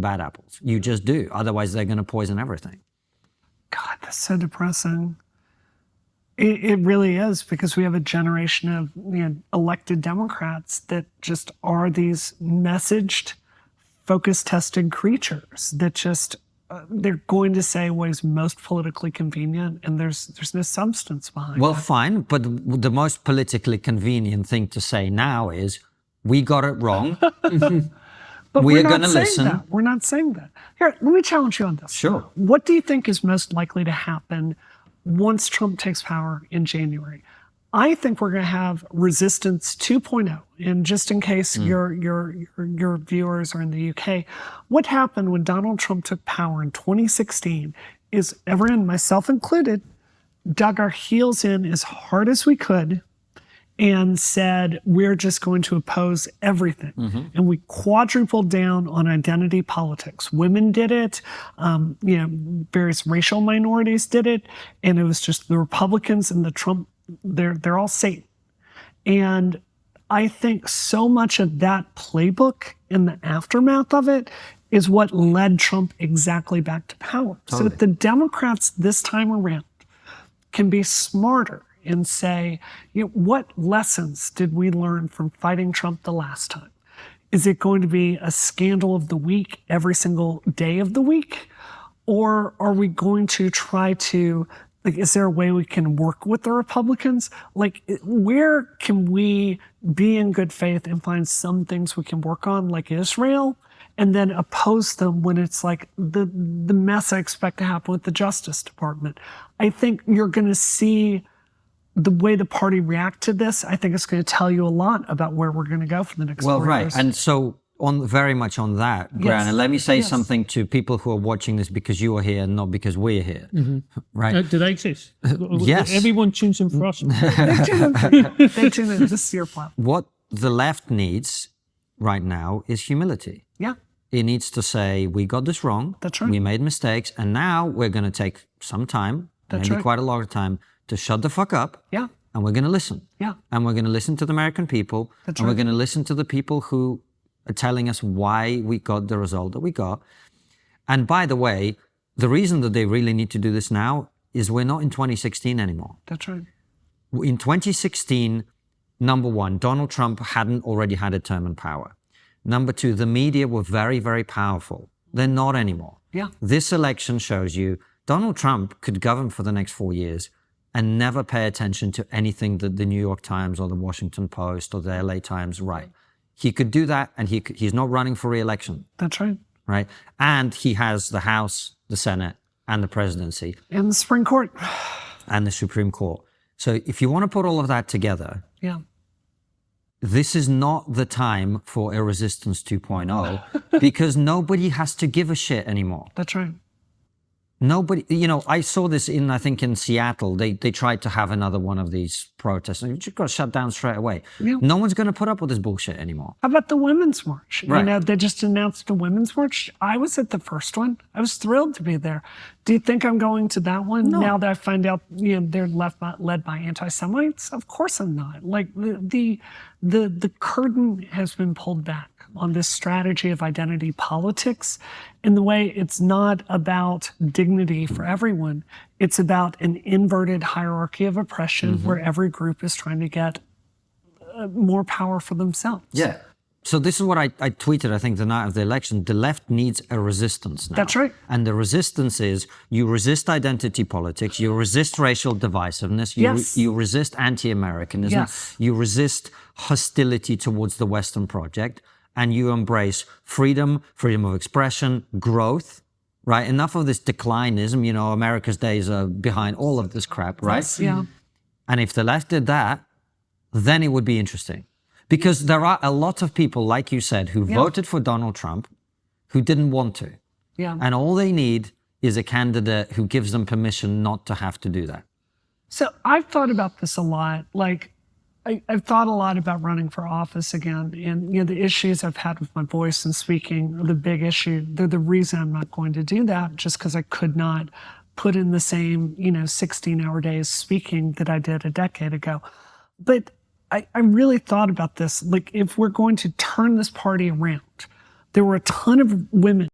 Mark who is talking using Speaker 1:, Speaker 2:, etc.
Speaker 1: the bad apples. You just do. Otherwise, they're going to poison everything.
Speaker 2: God, that's so depressing. It really is, because we have a generation of elected Democrats that just are these messaged, focus-tested creatures that just, they're going to say what is most politically convenient, and there's no substance behind
Speaker 1: Well,
Speaker 2: that.
Speaker 1: fine, but the most politically convenient thing to say now is, we got it wrong.
Speaker 2: But
Speaker 1: We
Speaker 2: we're
Speaker 1: are
Speaker 2: not
Speaker 1: going to
Speaker 2: saying
Speaker 1: listen.
Speaker 2: that. We're not saying that. Here, let me challenge you on this.
Speaker 1: Sure.
Speaker 2: What do you think is most likely to happen once Trump takes power in January? I think we're going to have resistance 2.0. And just in case your viewers are in the UK, what happened when Donald Trump took power in 2016 is everyone, myself included, dug our heels in as hard as we could and said, we're just going to oppose everything. And we quadrupled down on identity politics. Women did it, various racial minorities did it, and it was just the Republicans and the Trump, they're all Satan. And I think so much of that playbook and the aftermath of it is what led Trump exactly back to power. So that the Democrats this time around can be smarter and say, what lessons did we learn from fighting Trump the last time? Is it going to be a scandal of the week every single day of the week? Or are we going to try to, is there a way we can work with the Republicans? Where can we be in good faith and find some things we can work on, like Israel, and then oppose them when it's like the mess I expect to happen with the Justice Department? I think you're going to see the way the party react to this. I think it's going to tell you a lot about where we're going to go for the next 4 years.
Speaker 1: Well, right. And so very much on that, Brianna, let me say something to people who are watching this because you are here, not because we're here. Right?
Speaker 3: Do they exist?
Speaker 1: Yes.
Speaker 3: Everyone tunes in for us.
Speaker 2: They tune in. This is your platform.
Speaker 1: What the left needs right now is humility.
Speaker 2: Yeah.
Speaker 1: It needs to say, we got this wrong.
Speaker 2: That's right.
Speaker 1: We made mistakes. And now we're going to take some time, maybe quite a lot of time, to shut the fuck up.
Speaker 2: Yeah.
Speaker 1: And we're going to listen.
Speaker 2: Yeah.
Speaker 1: And we're going to listen to the American people.
Speaker 2: That's
Speaker 1: and
Speaker 2: right.
Speaker 1: we're going to listen to the people who are telling us why we got the result that we got. And by the way, the reason that they really need to do this now is we're not in 2016 anymore.
Speaker 2: That's right.
Speaker 1: In 2016, number one, Donald Trump hadn't already had a term in power. Number two, the media were very, very powerful. They're not anymore.
Speaker 2: Yeah.
Speaker 1: This election shows you Donald Trump could govern for the next 4 years and never pay attention to anything that the New York Times or the Washington Post or the LA Times write. He could do that, and he's not running for re-election.
Speaker 2: That's right.
Speaker 1: Right? And he has the House, the Senate, and the presidency.
Speaker 2: And the Supreme Court.
Speaker 1: And the Supreme Court. So if you want to put all of that together,
Speaker 2: Yeah.
Speaker 1: this is not the time for a resistance 2.0 because nobody has to give a shit anymore.
Speaker 2: That's right.
Speaker 1: Nobody, I saw this I think in Seattle, they tried to have another one of these protests and you just got shut down straight away.
Speaker 2: Yeah.
Speaker 1: No one's going to put up with this bullshit anymore.
Speaker 2: How about the Women's March?
Speaker 1: Right.
Speaker 2: They just announced a Women's March. I was at the first one. I was thrilled to be there. Do you think I'm going to that one now that I find out they're led by anti-Semites? Of course I'm not. The curtain has been pulled back on this strategy of identity politics in the way it's not about dignity for everyone. It's about an inverted hierarchy of oppression where every group is trying to get more power for themselves.
Speaker 1: Yeah. So this is what I tweeted, I think, the night of the election. The left needs a resistance now.
Speaker 2: That's right.
Speaker 1: And the resistance is you resist identity politics, you resist racial divisiveness, you resist anti-Americanism,
Speaker 2: Yes.
Speaker 1: you resist hostility towards the Western project, and you embrace freedom of expression, growth, right? Enough of this declinism, America's days are behind all of this crap, right?
Speaker 2: Yes, yeah.
Speaker 1: And if the left did that, then it would be interesting. Because there are a lot of people, like you said, who voted for Donald Trump who didn't want to.
Speaker 2: Yeah.
Speaker 1: And all they need is a candidate who gives them permission not to have to do that.
Speaker 2: So I've thought about this a lot. I've thought a lot about running for office again. And, the issues I've had with my voice and speaking are the big issue. They're the reason I'm not going to do that, just because I could not put in the same, 16-hour days speaking that I did a decade ago. But I really thought about this. If we're going to turn this party around, there were a ton of women